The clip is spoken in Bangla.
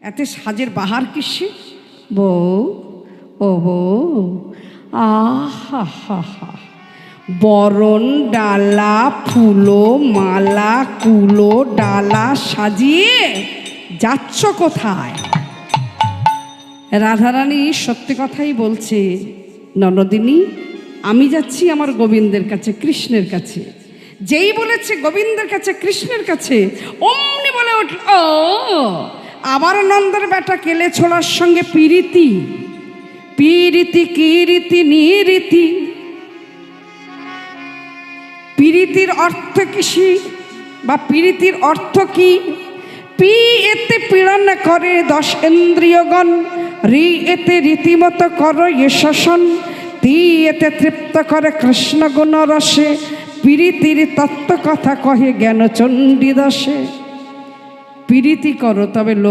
এতে সাজের বাহার কিসে? বউ, ও বউ, আহা হা হা, বরণ ডালা, ফুলো মালা, কুলো ডালা সাজিয়ে যাচ্ছ কোথায়? রাধারানী সত্যি কথাই বলছে, ননদিনী, আমি যাচ্ছি আমার গোবিন্দের কাছে, কৃষ্ণের কাছে। যেই বলেছে গোবিন্দের কাছে, কৃষ্ণের কাছে, অমনি বলে উঠল, ও আবার নন্দের বেটা কেলে ছোড়ার সঙ্গে পিরিতি, পিরিতি কি রীতি নিরীতি। পিরিতির অর্থ কিসি বা পিরিতির অর্থ কি? পি এতে পীড়ন করে 10 ইন্দ্রিয়গণ, রি এতে রীতিমতো কর এ শাসন, তি এতে তৃপ্ত করে কৃষ্ণ গুণ রসে, পিরিতির তত্ত্ব কথা কহে জ্ঞান চণ্ডীদাসে। পিরিতি করো তবে